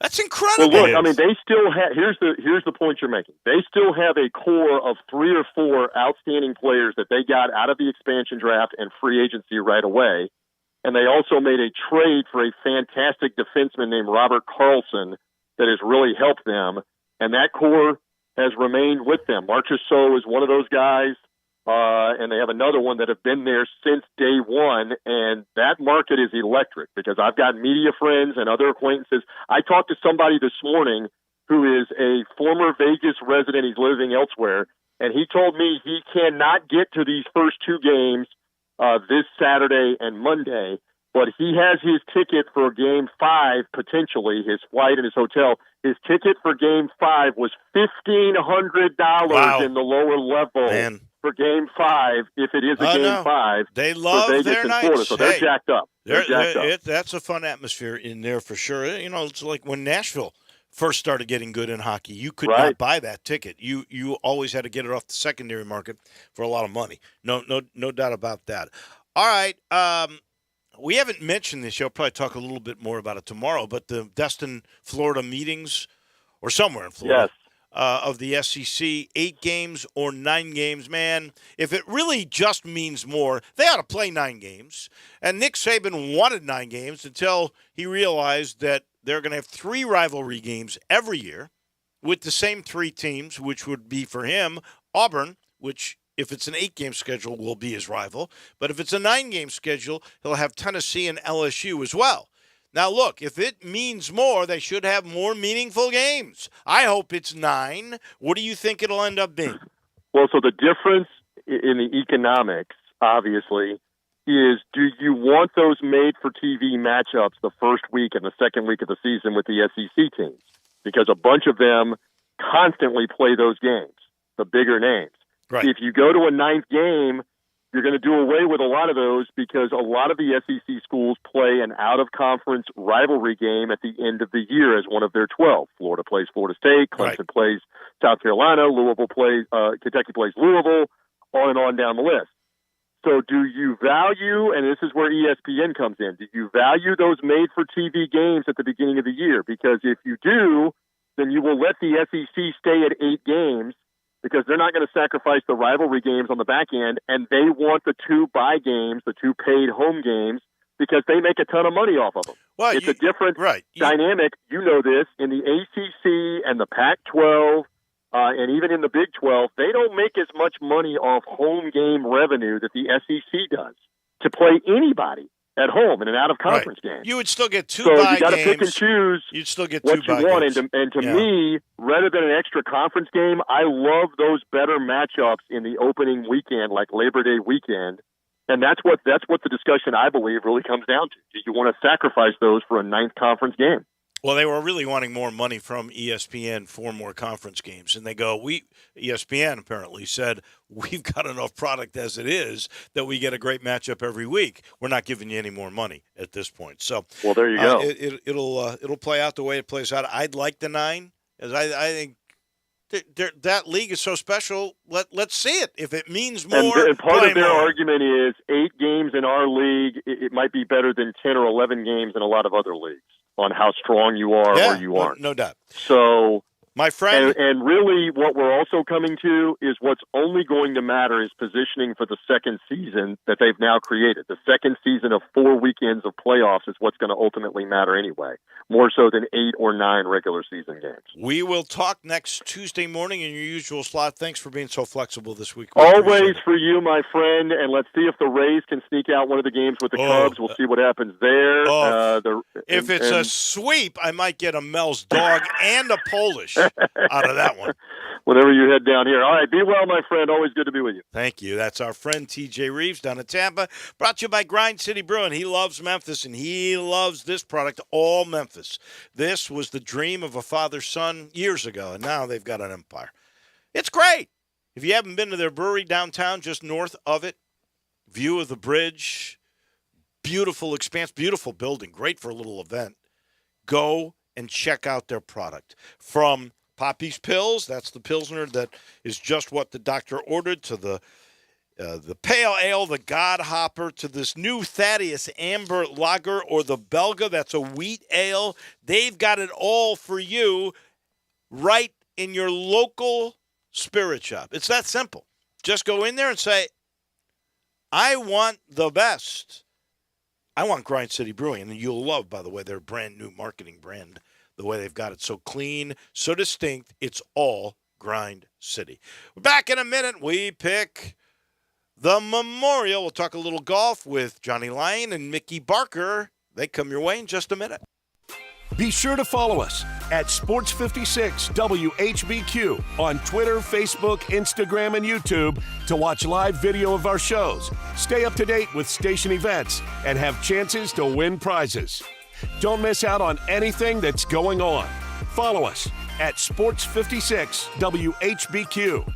That's incredible. Well, look, I mean, they still have. Here's the point you're making. They still have a core of 3 or 4 outstanding players that they got out of the expansion draft and free agency right away, and they also made a trade for a fantastic defenseman named Robert Carlson that has really helped them, and that core has remained with them. Marchessault is one of those guys, and they have another one that have been there since day one, and that market is electric because I've got media friends and other acquaintances. I talked to somebody this morning who is a former Vegas resident. He's living elsewhere, and he told me he cannot get to these first 2 games this Saturday and Monday, but he has his ticket for Game 5, potentially, his flight and his hotel. His ticket for Game 5 was $1,500 in the lower level for Game 5, if it is a Game 5. They love Vegas their and nights. Florida, so they're jacked up. That's a fun atmosphere in there for sure. You know, it's like when Nashville first started getting good in hockey. You could not buy that ticket. You always had to get it off the secondary market for a lot of money. No doubt about that. All right. We haven't mentioned this. You'll probably talk a little bit more about it tomorrow, but the Destin, Florida meetings, or somewhere in Florida. of the SEC, 8 games or 9 games, man, if it really just means more, they ought to play 9 games. And Nick Saban wanted 9 games until he realized that they're going to have 3 rivalry games every year with the same 3 teams, which would be for him Auburn, which if it's an 8-game schedule will be his rival. But if it's a 9-game schedule, he'll have Tennessee and LSU as well. Now, look, if it means more, they should have more meaningful games. I hope it's 9. What do you think it'll end up being? Well, so the difference in the economics, obviously, is do you want those made-for-TV matchups the first week and the second week of the season with the SEC teams? Because a bunch of them constantly play those games, the bigger names. Right. If you go to a 9th game, you're going to do away with a lot of those because a lot of the SEC schools play an out-of-conference rivalry game at the end of the year as one of their 12. Florida plays Florida State, Clemson plays South Carolina, Kentucky plays Louisville, on and on down the list. So do you value, and this is where ESPN comes in, do you value those made-for-TV games at the beginning of the year? Because if you do, then you will let the SEC stay at 8 games, because they're not going to sacrifice the rivalry games on the back end, and they want the 2 bye games, the 2 paid home games, because they make a ton of money off of them. Well, it's a different dynamic. You know this. In the ACC and the Pac-12 and even in the Big 12, they don't make as much money off home game revenue that the SEC does to play anybody at home in an out-of-conference game. You would still get 2 so bye games. So you got to pick and choose You'd still get what 2 you bye want. games. And to me, rather than an extra conference game, I love those better matchups in the opening weekend, like Labor Day weekend. And that's what the discussion, I believe, really comes down to. Do you want to sacrifice those for a 9th conference game? Well, they were really wanting more money from ESPN for more conference games. And they go, ESPN apparently said, we've got enough product as it is that we get a great matchup every week. We're not giving you any more money at this point. So, well, there you go. It'll play out the way it plays out. I'd like the 9, as I think that league is so special. Let's see it. If it means more, and part of their argument is 8 games in our league, it might be better than 10 or 11 games in a lot of other leagues on how strong you are or you aren't. No doubt. So, my friend, and really what we're also coming to is what's only going to matter is positioning for the second season that they've now created. The second season of 4 weekends of playoffs is what's going to ultimately matter anyway, more so than 8 or 9 regular season games. We will talk next Tuesday morning in your usual slot. Thanks for being so flexible this week. Always for you, my friend, and let's see if the Rays can sneak out one of the games with the Cubs. We'll see what happens there. If it's a sweep, I might get a Mel's dog and a Polish out of that one. Whenever you head down here. All right, be well, my friend. Always good to be with you. Thank you. That's our friend TJ Reeves down in Tampa. Brought to you by Grind City Brewing. He loves Memphis, and he loves this product, all Memphis. This was the dream of a father-son years ago, and now they've got an empire. It's great. If you haven't been to their brewery downtown, just north of it, view of the bridge, beautiful expanse, beautiful building, great for a little event. Go and check out their product. From Poppy's Pills, that's the Pilsner that is just what the doctor ordered, to the Pale Ale, the God Hopper, to this new Thaddeus Amber Lager, or the Belga, that's a wheat ale. They've got it all for you right in your local spirit shop. It's that simple. Just go in there and say, I want the best. I want Grind City Brewing, and you'll love, by the way, their brand new marketing brand, the way they've got it so clean, so distinct. It's all Grind City. We're back in a minute. We pick the Memorial. We'll talk a little golf with Johnny Lyon and Mickey Barker. They come your way in just a minute. Be sure to follow us at Sports56 WHBQ on Twitter, Facebook, Instagram, and YouTube to watch live video of our shows, stay up to date with station events, and have chances to win prizes. Don't miss out on anything that's going on. Follow us at Sports56 WHBQ.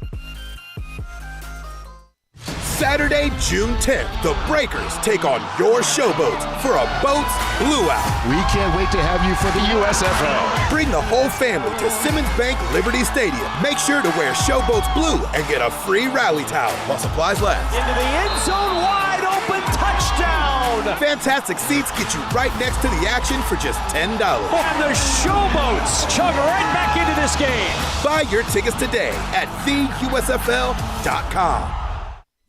Saturday, June 10th, the Breakers take on your Showboats for a Boats Blue Out. We can't wait to have you for the USFL. Bring the whole family to Simmons Bank Liberty Stadium. Make sure to wear Showboats Blue and get a free rally towel while supplies last. Into the end zone, wide open, touchdown, Fantastic seats get you right next to the action for just $10. And the Showboats chug right back into this game. Buy your tickets today at theusfl.com.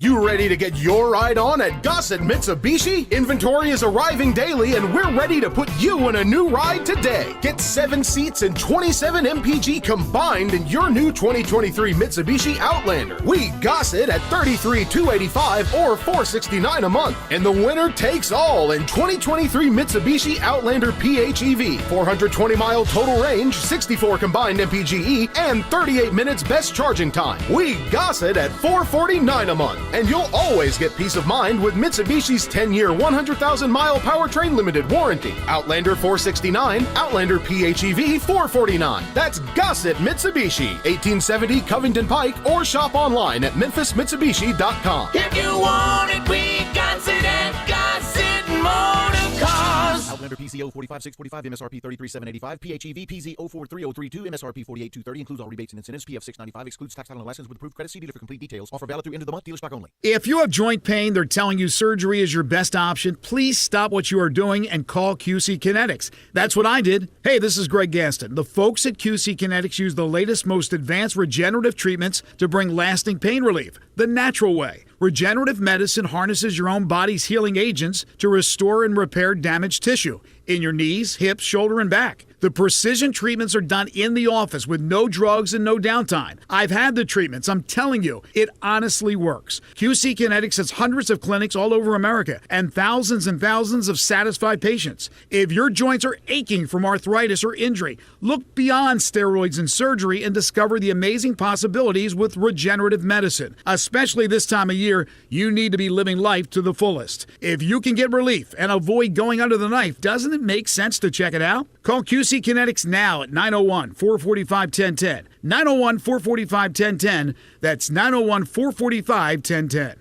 You ready to get your ride on at Gossett Mitsubishi? Inventory is arriving daily and we're ready to put you in a new ride today. Get 7 seats and 27 MPG combined in your new 2023 Mitsubishi Outlander. We Gossett at $33,285 or $469 a month. And the winner takes all in 2023 Mitsubishi Outlander PHEV. 420-mile total range, 64 combined MPGe, and 38 minutes best charging time. We Gossett at $449 a month. And you'll always get peace of mind with Mitsubishi's 10-year, 100,000-mile powertrain limited warranty. Outlander $469, Outlander PHEV $449. That's Gossett Mitsubishi, 1870 Covington Pike, or shop online at memphismitsubishi.com. If you want it, we got it at Gossett Motor Cars. Outlander PCO 45645, MSRP 33785, PHEV PZ 043032, MSRP 48230, includes all rebates and incentives. PF 695 excludes tax title and license with approved credit. See dealer for complete details. Offer valid through end of the month. Dealer stock only. If you have joint pain, they're telling you surgery is your best option, please stop what you are doing and call QC Kinetics. That's what I did. Hey, this is Greg Gaston. The folks at QC Kinetics use the latest, most advanced regenerative treatments to bring lasting pain relief the natural way. Regenerative medicine harnesses your own body's healing agents to restore and repair damaged tissue in your knees, hips, shoulder, and back. The precision treatments are done in the office with no drugs and no downtime. I've had the treatments. I'm telling you, it honestly works. QC Kinetics has hundreds of clinics all over America and thousands of satisfied patients. If your joints are aching from arthritis or injury, look beyond steroids and surgery and discover the amazing possibilities with regenerative medicine. Especially this time of year, you need to be living life to the fullest. If you can get relief and avoid going under the knife, doesn't it make sense to check it out? Call QC Kinetics now at 901-445-1010. 901-445-1010. That's 901-445-1010.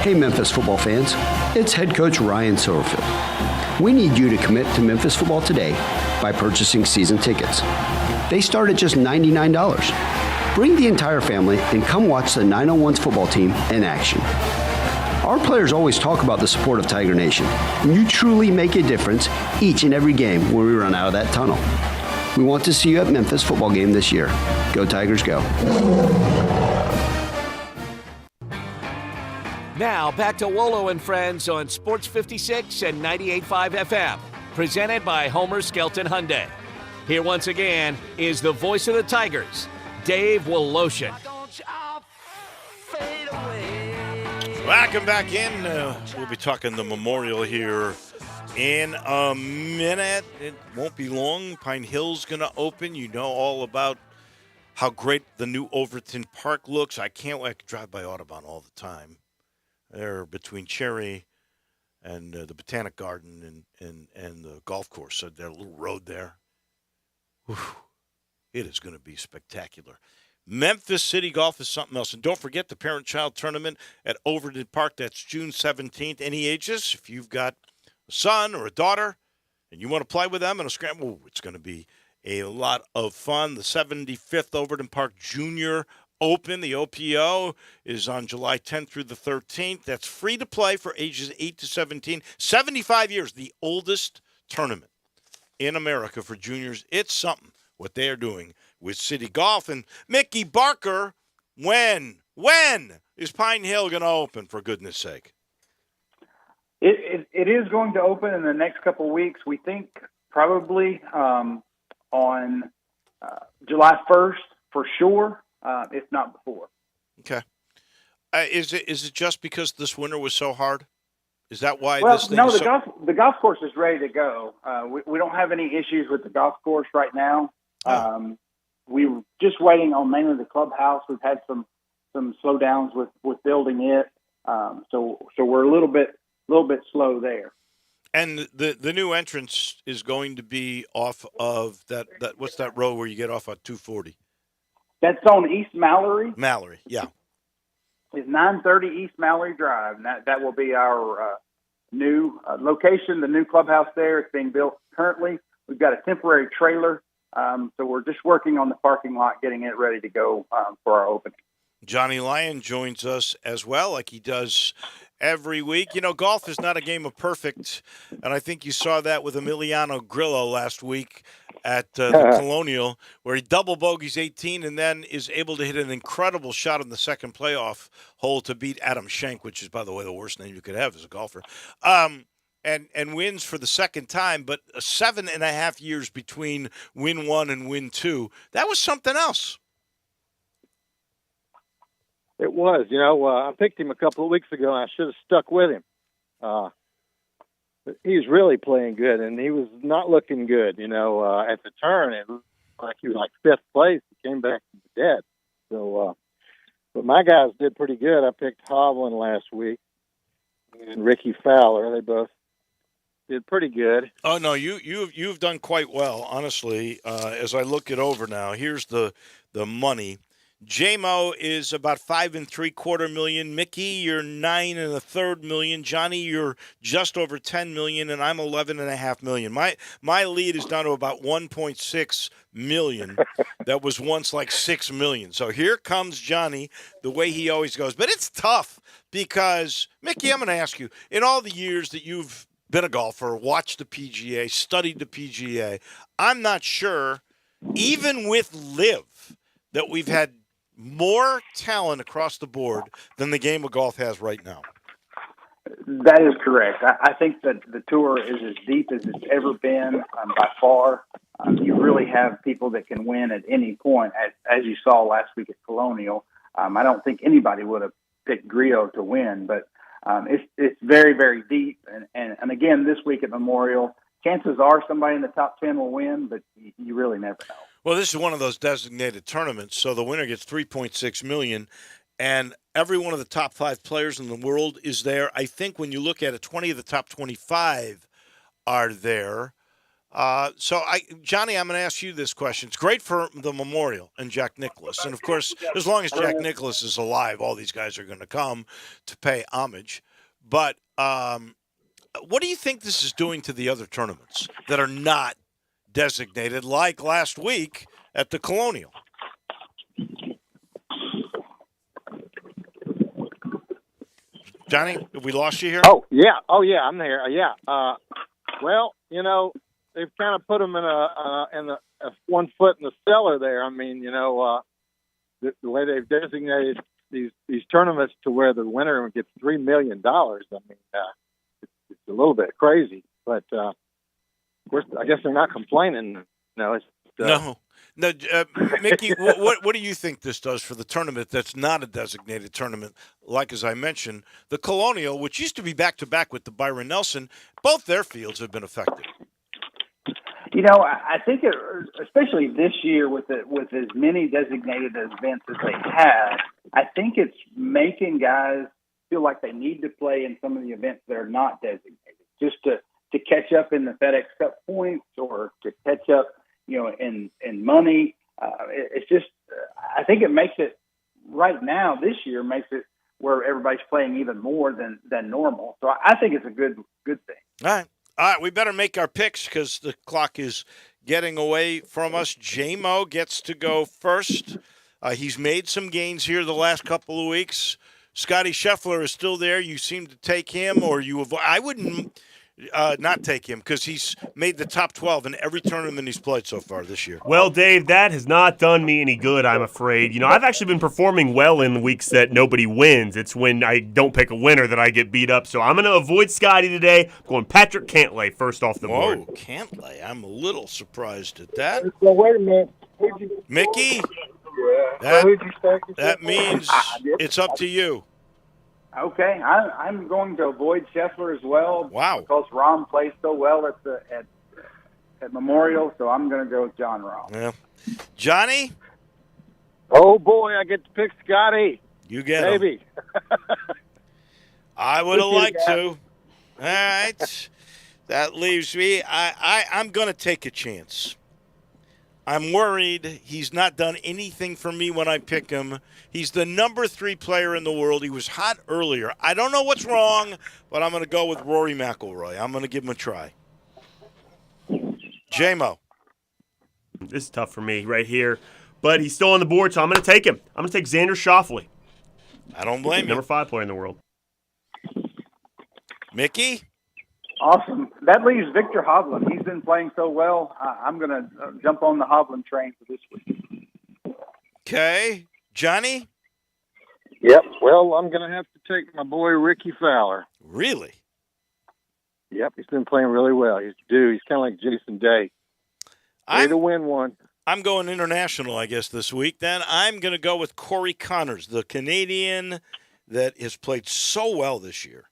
Hey Memphis football fans, it's head coach Ryan Silverfield. We need you to commit to Memphis football today by purchasing season tickets. They start at just $99. Bring the entire family and come watch the 901's football team in action. Our players always talk about the support of Tiger Nation, and you truly make a difference each and every game when we run out of that tunnel. We want to see you at Memphis football game this year. Go Tigers, go. Now back to Wolo and Friends on Sports 56 and 98.5 FM, presented by Homer Skelton Hyundai. Here once again is the voice of the Tigers, Dave Woloshin. Welcome back in. We'll be talking the Memorial here in a minute. It won't be long. Pine Hill's going to open. You know all about how great the new Overton Park looks. I can't wait to drive by Audubon all the time. They're between Cherry and the Botanic Garden and the golf course. So there's a little road there. Whew. It is going to be spectacular. Memphis City Golf is something else. And don't forget the parent-child tournament at Overton Park. That's June 17th. Any ages, if you've got a son or a daughter and you want to play with them in a scramble, it's going to be a lot of fun. The 75th Overton Park Junior Open, the OPO, is on July 10th through the 13th. That's free to play for ages 8 to 17. 75 years, the oldest tournament in America for juniors. It's something what they are doing with City Golf. And Mickey Barker, when is Pine Hill going to open, for goodness sake? It is going to open in the next couple of weeks. We think probably on July 1st for sure, if not before. Okay. Is it just because this winter was so hard? Is that why well, this thing no, is the golf course is ready to go. We don't have any issues with the golf course right now. We were just waiting on mainly the clubhouse. We've had some slowdowns with building it, so we're a little bit slow there. And the new entrance is going to be off of that what's that road where you get off at 240? That's on East Mallory. Mallory, yeah. It's 930 East Mallory Drive, and that will be our new location. The new clubhouse there is being built currently. We've got a temporary trailer. So we're just working on the parking lot, getting it ready to go for our opening. Johnny Lyon joins us as well, like he does every week. You know, golf is not a game of perfect, and I think you saw that with Emiliano Grillo last week at the Colonial, where he double bogeys 18 and then is able to hit an incredible shot on the second playoff hole to beat Adam Schenk, which is, by the way, the worst name you could have as a golfer, and wins for the second time, but 7.5 years between win 1 and win 2. That was something else. It was. I picked him a couple of weeks ago, and I should have stuck with him. He's really playing good, and he was not looking good. At the turn, it looked like he was like fifth place. He came back from the dead. So, but my guys did pretty good. I picked Hovland last week and Ricky Fowler. They both did pretty good. Oh no, you've done quite well, honestly. As I look it over now, here's the money. J-Mo is about $5 3/4 million. Mickey, you're $9 1/3 million. Johnny, you're just over $10 million, and I'm $11.5 million. My lead is down to about $1.6 million. That was once like $6 million. So here comes Johnny, the way he always goes. But it's tough because, Mickey, I'm going to ask you, in all the years that you've been a golfer, watched the PGA, studied the PGA, I'm not sure, even with LIV, that we've had more talent across the board than the game of golf has right now. That is correct. I think that the tour is as deep as it's ever been by far. You really have people that can win at any point, as you saw last week at Colonial. I don't think anybody would have picked Grillo to win, but it's very, very deep. And again, this week at Memorial, chances are somebody in the top 10 will win, but you really never know. Well, this is one of those designated tournaments, so the winner gets $3.6 million, and every one of the top 5 players in the world is there. I think when you look at it, 20 of the top 25 are there. Johnny, I'm going to ask you this question. It's great for the Memorial and Jack Nicklaus, and of course, as long as Jack Nicklaus is alive, all these guys are going to come to pay homage. But what do you think this is doing to the other tournaments that are not designated, like last week at the Colonial? Johnny, have we lost you here? Oh yeah, I'm there. Yeah. Well, they've kind of put them in a 1 foot in the cellar there. I mean, the way they've designated these tournaments to where the winner gets $3 million. I mean, it's a little bit crazy, but. Of course, I guess they're not complaining. No, Mickey, what do you think this does for the tournament that's not a designated tournament? Like, as I mentioned, the Colonial, which used to be back-to-back with the Byron Nelson, both their fields have been affected. I think, especially this year with as many designated events as they have, I think it's making guys feel like they need to play in some of the events that are not designated, just to catch up in the FedEx Cup points or to catch up, in money. It's just, I think it makes it right now this year makes it where everybody's playing even more than normal. So I think it's a good thing. All right. We better make our picks because the clock is getting away from us. J-Mo gets to go first. He's made some gains here the last couple of weeks. Scotty Scheffler is still there. You seem to take him, or you avoid. I wouldn't not take him because he's made the top 12 in every tournament he's played so far this year. Well, Dave, that has not done me any good, I'm afraid. I've actually been performing well in the weeks that nobody wins. It's when I don't pick a winner that I get beat up. So I'm going to avoid Scotty today. I'm going Patrick Cantlay first off the board. Whoa, Cantlay. I'm a little surprised at that. Well, wait a minute. Mickey, that means it's up to you. Okay, I'm going to avoid Scheffler as well. Wow. Because Rahm plays so well at Memorial, so I'm going to go with John Rahm. Yeah. Johnny? Oh, boy, I get to pick Scotty. You get Maybe. I would have liked to. All right. That leaves me. I'm going to take a chance. I'm worried he's not done anything for me when I pick him. He's the number 3 player in the world. He was hot earlier. I don't know what's wrong, but I'm going to go with Rory McIlroy. I'm going to give him a try. J-Mo. This is tough for me right here, but he's still on the board, so I'm going to take him. I'm going to take Xander Schauffele. I don't blame you. Number 5 player in the world. Mickey? Awesome. That leaves Victor Hovland. He's been playing so well. I'm going to jump on the Hovland train for this week. Okay. Johnny? Yep. Well, I'm going to have to take my boy Ricky Fowler. Really? Yep. He's been playing really well. He's due. He's kind of like Jason Day. Ready to win one. I'm going international, I guess, this week. Then I'm going to go with Corey Connors, the Canadian that has played so well this year.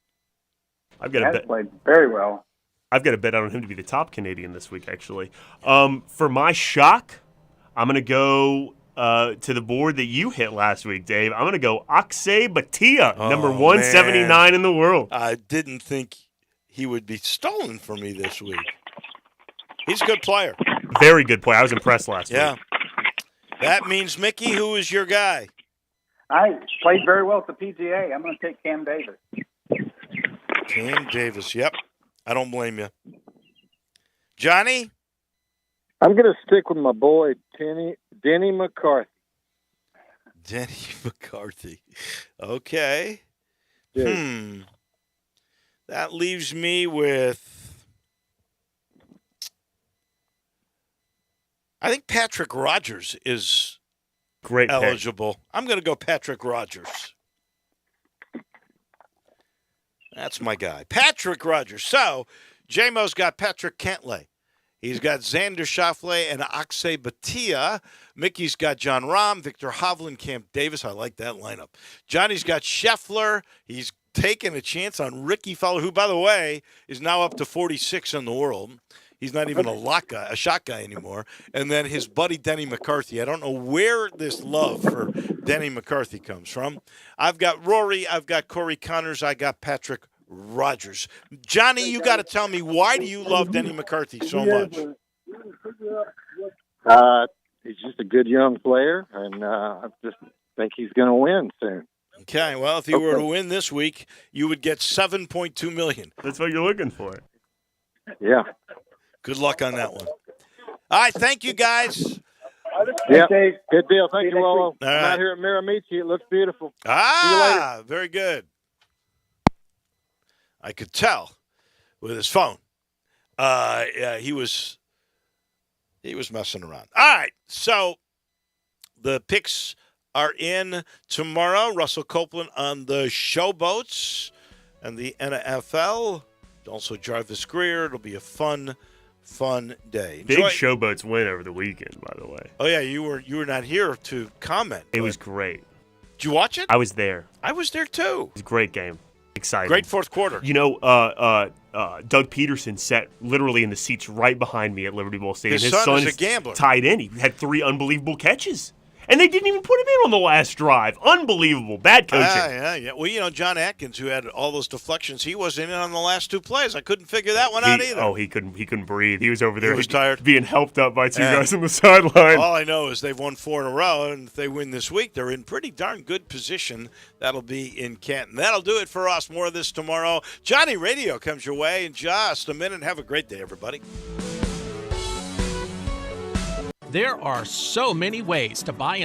I've got a bet. Played very well. I've got a bet on him to be the top Canadian this week, actually. For my shock, I'm going to go to the board that you hit last week, Dave. I'm going to go Akshay Bhatia, number 179 in the world. I didn't think he would be stolen from me this week. He's a good player. Very good player. I was impressed last week. Yeah. That means, Mickey, who is your guy? I played very well at the PGA. I'm going to take Cam Davis. Cam Davis, yep. I don't blame you. Johnny? I'm going to stick with my boy, Denny McCarthy. Denny McCarthy. Okay. Yeah. That leaves me with... I think Patrick Rogers is great eligible. Pick. I'm going to go Patrick Rogers. That's my guy. Patrick Rogers. So, J-Mo's got Patrick Cantlay. He's got Xander Schauffele and Akshay Bhatia. Mickey's got John Rahm, Victor Hovland, Cam Davis. I like that lineup. Johnny's got Scheffler. He's taking a chance on Ricky Fowler, who, by the way, is now up to 46 in the world. He's not even a shot guy anymore. And then his buddy Denny McCarthy. I don't know where this love for Denny McCarthy comes from. I've got Rory. I've got Corey Connors. I got Patrick Rogers. Johnny, you got to tell me, why do you love Denny McCarthy so much? He's just a good young player, and I just think he's going to win soon. Okay, well, if he were to win this week, you would get $7.2 million. That's what you're looking for. Yeah. Good luck on that one. All right, thank you, guys. Yeah, good deal. Thank you, Wolo. All I'm right. out here at Miramichi. It looks beautiful. Ah, very good. I could tell with his phone. Yeah, he was messing around. All right, so the picks are in tomorrow. Russell Copeland on the Showboats and the NFL. Also Jarvis Greer. It'll be a fun day. Big Showboats win over the weekend, by the way. Oh yeah, you were not here to comment. It was great. Did you watch it? I was there. I was there too. It was a great game. Exciting. Great fourth quarter. You know, Doug Peterson sat literally in the seats right behind me at Liberty Bowl Stadium. His son is a gambler. Tied in. He had 3 unbelievable catches. And they didn't even put him in on the last drive. Unbelievable. Bad coaching. Yeah. Well, you know, John Atkins, who had all those deflections, he wasn't in on the last 2 plays. I couldn't figure that one out either. Oh, he couldn't breathe. He was over there. He was tired. Being helped up by 2 guys on the sideline. All I know is they've won 4 in a row, and if they win this week, they're in pretty darn good position. That'll be in Canton. That'll do it for us. More of this tomorrow. Johnny Radio comes your way in just a minute. Have a great day, everybody. There are so many ways to buy